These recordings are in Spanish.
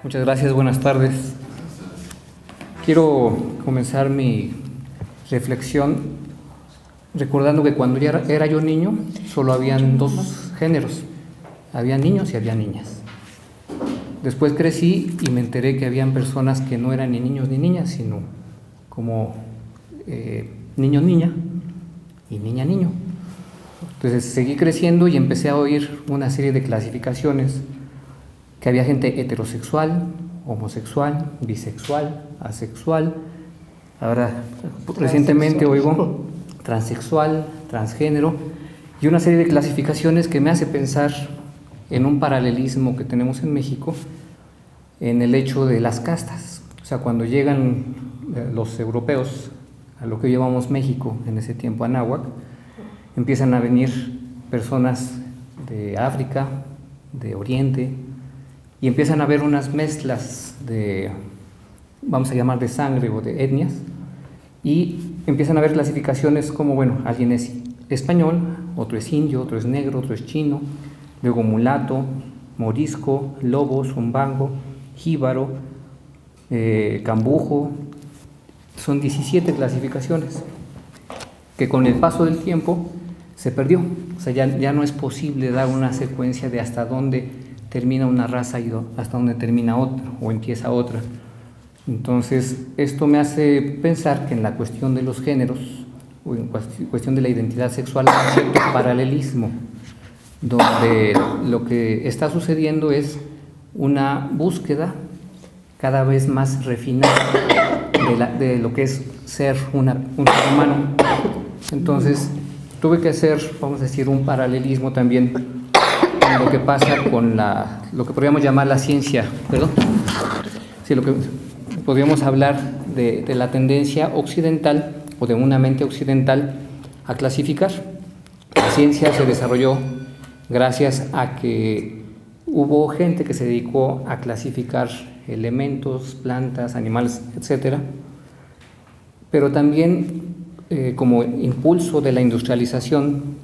Muchas gracias, buenas tardes. Quiero comenzar mi reflexión recordando que cuando era yo niño solo habían dos géneros, había niños y había niñas. Después crecí y me enteré que habían personas que no eran ni niños ni niñas, sino como niño-niña y niña-niño. Entonces seguí creciendo y empecé a oír una serie de clasificaciones, que había gente heterosexual, homosexual, bisexual, asexual. Ahora, recientemente oigo transexual, transgénero, y una serie de clasificaciones que me hace pensar en un paralelismo que tenemos en México, en el hecho de las castas. O sea, cuando llegan los europeos a lo que llamamos México, en ese tiempo Anáhuac, empiezan a venir personas de África, de Oriente, y empiezan a haber unas mezclas de, vamos a llamar de sangre o de etnias, y empiezan a haber clasificaciones como, bueno, alguien es español, otro es indio, otro es negro, otro es chino, luego mulato, morisco, lobo, zumbango, jíbaro, cambujo. Son 17 clasificaciones que con el paso del tiempo se perdió. O sea, ya no es posible dar una secuencia de hasta dónde termina una raza y hasta dónde termina otra o empieza otra. Entonces, esto me hace pensar que en la cuestión de los géneros o en cuestión de la identidad sexual hay cierto paralelismo, donde lo que está sucediendo es una búsqueda cada vez más refinada de lo que es ser un ser humano. Entonces, tuve que hacer, vamos a decir, un paralelismo también con lo que pasa con lo que podríamos llamar la ciencia, ¿perdón? Sí, lo que podríamos hablar de la tendencia occidental o de una mente occidental a clasificar. La ciencia se desarrolló gracias a que hubo gente que se dedicó a clasificar elementos, plantas, animales, etcétera, pero también como impulso de la industrialización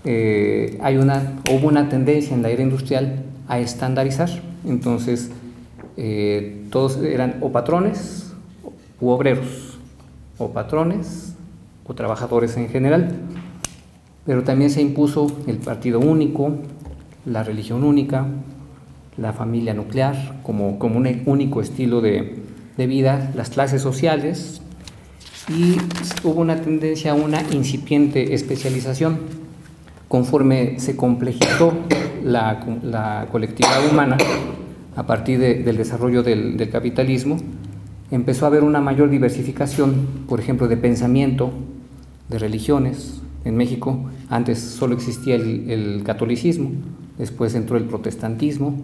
hubo una tendencia en la era industrial a estandarizar. Entonces todos eran o patrones u obreros, o patrones o trabajadores en general, pero también se impuso el partido único, la religión única, la familia nuclear como un único estilo de vida, las clases sociales, y hubo una tendencia a una incipiente especialización. Conforme se complejizó la colectividad humana a partir del desarrollo del capitalismo, empezó a haber una mayor diversificación, por ejemplo, de pensamiento, de religiones. En México antes solo existía el catolicismo, después entró el protestantismo,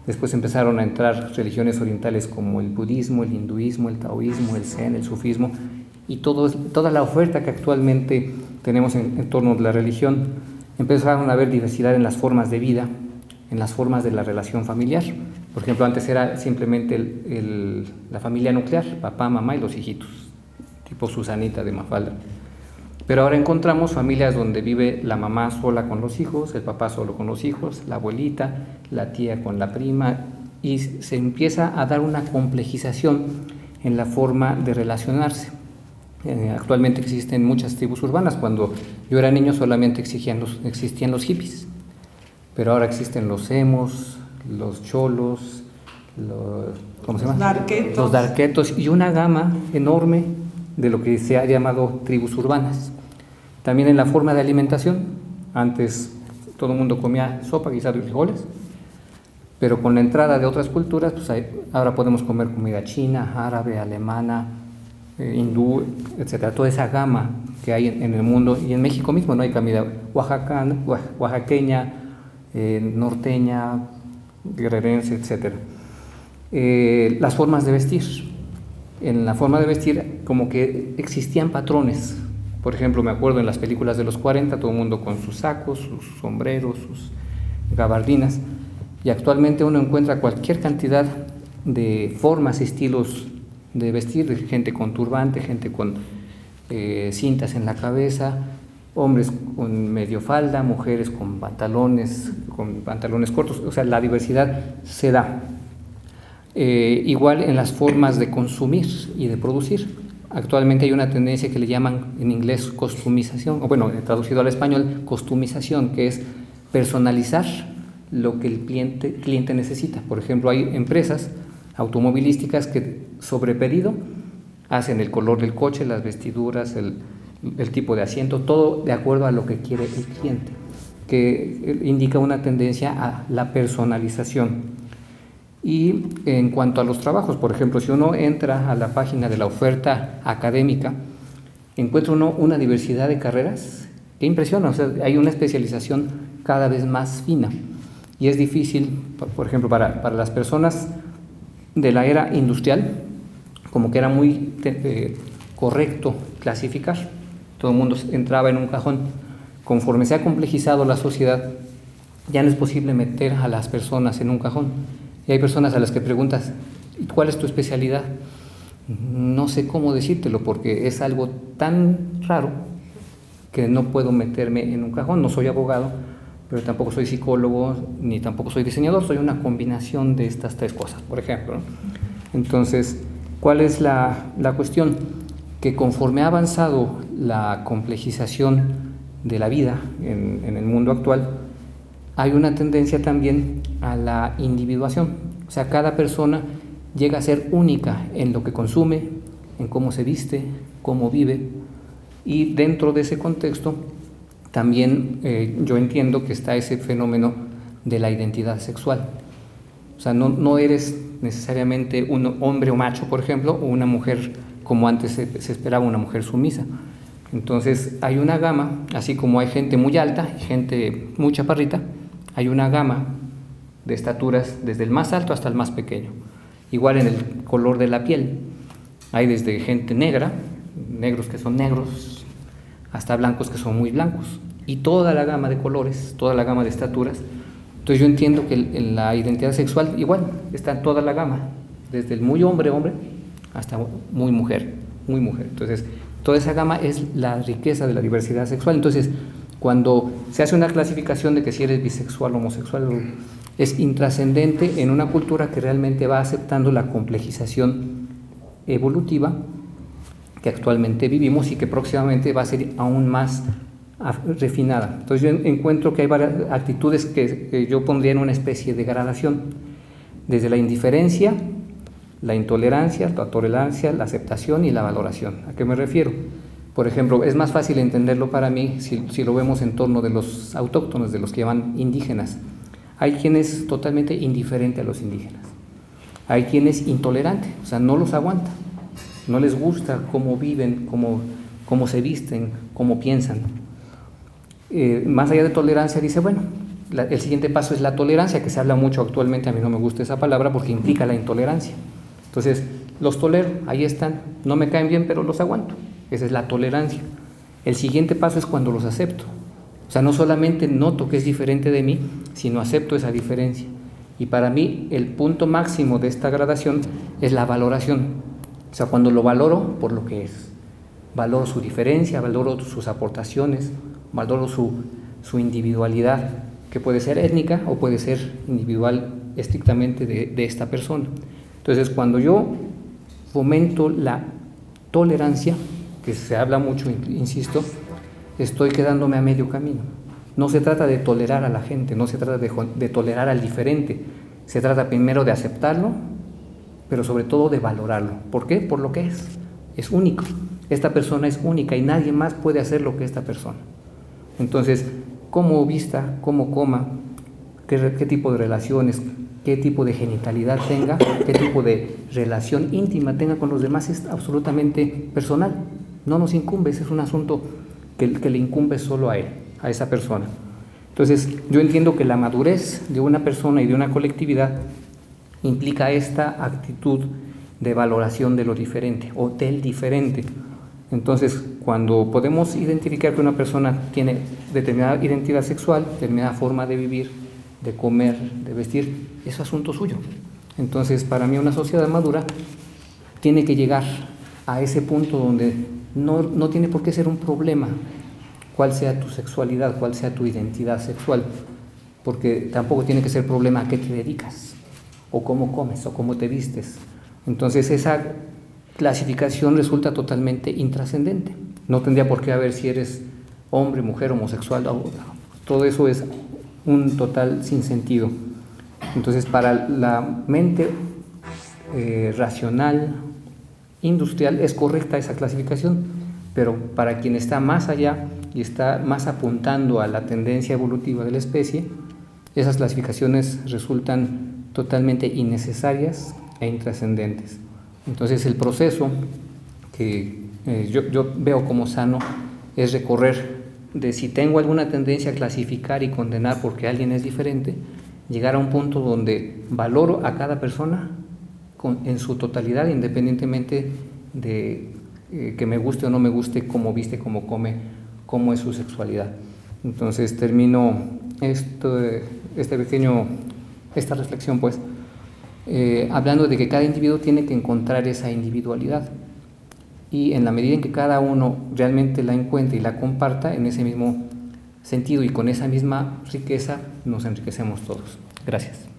después empezaron a entrar religiones orientales como el budismo, el hinduismo, el taoísmo, el zen, el sufismo, y toda la oferta que actualmente tenemos en torno a la religión. Empezaron a haber diversidad en las formas de vida, en las formas de la relación familiar. Por ejemplo, antes era simplemente la familia nuclear, papá, mamá y los hijitos, tipo Susanita de Mafalda. Pero ahora encontramos familias donde vive la mamá sola con los hijos, el papá solo con los hijos, la abuelita, la tía con la prima, y se empieza a dar una complejización en la forma de relacionarse. Actualmente existen muchas tribus urbanas. Cuando yo era niño solamente existían los hippies, pero ahora existen los emos, los cholos, ¿cómo se llama? Los darquetos, y una gama enorme de lo que se ha llamado tribus urbanas. También en la forma de alimentación. Antes todo el mundo comía sopa, guisado y frijoles, pero con la entrada de otras culturas, pues ahora podemos comer comida china, árabe, alemana, hindú, etcétera. Toda esa gama que hay en el mundo, y en México mismo no hay comida oaxaqueña, norteña, guerrerense, etcétera. Las formas de vestir. En la forma de vestir como que existían patrones. Por ejemplo, me acuerdo en las películas de los 40, todo el mundo con sus sacos, sus sombreros, sus gabardinas, y actualmente uno encuentra cualquier cantidad de formas, estilos de vestir, de gente con turbante, gente con cintas en la cabeza, hombres con medio falda, mujeres con pantalones cortos. O sea, la diversidad se da. Igual en las formas de consumir y de producir. Actualmente hay una tendencia que le llaman en inglés costumización, o bueno, traducido al español, costumización, que es personalizar lo que el cliente necesita. Por ejemplo, hay empresas automovilísticas que sobre pedido hacen el color del coche, las vestiduras, el tipo de asiento, todo de acuerdo a lo que quiere el cliente, que indica una tendencia a la personalización. Y en cuanto a los trabajos, por ejemplo, si uno entra a la página de la oferta académica, encuentra uno una diversidad de carreras que impresiona. O sea, hay una especialización cada vez más fina y es difícil, por ejemplo, para las personas de la era industrial, como que era muy correcto clasificar, todo el mundo entraba en un cajón. Conforme se ha complejizado la sociedad, ya no es posible meter a las personas en un cajón. Y hay personas a las que preguntas, ¿cuál es tu especialidad? No sé cómo decírtelo porque es algo tan raro que no puedo meterme en un cajón. No soy abogado, pero tampoco soy psicólogo, ni tampoco soy diseñador, soy una combinación de estas tres cosas, por ejemplo, ¿no? Entonces, ¿cuál es la cuestión? Que conforme ha avanzado la complejización de la vida en el mundo actual, hay una tendencia también a la individuación. O sea, cada persona llega a ser única en lo que consume, en cómo se viste, cómo vive, y dentro de ese contexto también yo entiendo que está ese fenómeno de la identidad sexual. O sea, no eres necesariamente un hombre o macho, por ejemplo, o una mujer como antes se esperaba, una mujer sumisa. Entonces hay una gama, así como hay gente muy alta y gente muy chaparrita, hay una gama de estaturas desde el más alto hasta el más pequeño. Igual en el color de la piel, hay desde gente negra, negros que son negros, hasta blancos que son muy blancos, y toda la gama de colores, toda la gama de estaturas. Entonces yo entiendo que en la identidad sexual igual está toda la gama, desde el muy hombre hasta muy mujer, muy mujer. Entonces toda esa gama es la riqueza de la diversidad sexual. Entonces cuando se hace una clasificación de que si eres bisexual o homosexual, es intrascendente en una cultura que realmente va aceptando la complejización evolutiva que actualmente vivimos y que próximamente va a ser aún más refinada. Entonces yo encuentro que hay varias actitudes que yo pondría en una especie de gradación, desde la indiferencia, la intolerancia, la tolerancia, la aceptación y la valoración. ¿A qué me refiero? Por ejemplo, es más fácil entenderlo para mí si lo vemos en torno de los autóctonos, de los que llaman indígenas. Hay quien es totalmente indiferente a los indígenas. Hay quien es intolerante, o sea, no los aguanta. No les gusta cómo viven, cómo se visten, cómo piensan. Más allá de tolerancia, dice, bueno, el siguiente paso es la tolerancia, que se habla mucho actualmente. A mí no me gusta esa palabra porque implica la intolerancia. Entonces, los tolero, ahí están, no me caen bien, pero los aguanto. Esa es la tolerancia. El siguiente paso es cuando los acepto. O sea, no solamente noto que es diferente de mí, sino acepto esa diferencia. Y para mí el punto máximo de esta gradación es la valoración. O sea, cuando lo valoro por lo que es. Valoro su diferencia, valoro sus aportaciones, valoro su individualidad, que puede ser étnica o puede ser individual estrictamente de esta persona. Entonces, cuando yo fomento la tolerancia, que se habla mucho, insisto, estoy quedándome a medio camino. No se trata de tolerar a la gente, no se trata de tolerar al diferente, se trata primero de aceptarlo, pero sobre todo de valorarlo. ¿Por qué? Por lo que es único. Esta persona es única y nadie más puede hacer lo que esta persona. Entonces, cómo vista, cómo coma, qué tipo de relaciones, qué tipo de genitalidad tenga, qué tipo de relación íntima tenga con los demás es absolutamente personal. No nos incumbe, ese es un asunto que le incumbe solo a él, a esa persona. Entonces, yo entiendo que la madurez de una persona y de una colectividad implica esta actitud de valoración de lo diferente o del diferente. Entonces, cuando podemos identificar que una persona tiene determinada identidad sexual, determinada forma de vivir, de comer, de vestir, es asunto suyo. Entonces, para mí una sociedad madura tiene que llegar a ese punto donde no tiene por qué ser un problema cuál sea tu sexualidad, cuál sea tu identidad sexual, porque tampoco tiene que ser problema a qué te dedicas. o cómo comes, o cómo te vistes. Entonces esa clasificación resulta totalmente intrascendente. No tendría por qué haber si eres hombre, mujer, homosexual, todo eso es un total sinsentido. Entonces para la mente racional, industrial, es correcta esa clasificación, pero para quien está más allá y está más apuntando a la tendencia evolutiva de la especie, esas clasificaciones resultan totalmente innecesarias e intrascendentes. Entonces el proceso que yo veo como sano es recorrer de si tengo alguna tendencia a clasificar y condenar porque alguien es diferente, llegar a un punto donde valoro a cada persona en su totalidad, independientemente de que me guste o no me guste, cómo viste, cómo come, cómo es su sexualidad. Entonces termino esta reflexión pues hablando de que cada individuo tiene que encontrar esa individualidad, y en la medida en que cada uno realmente la encuentre y la comparta, en ese mismo sentido y con esa misma riqueza nos enriquecemos todos. Gracias.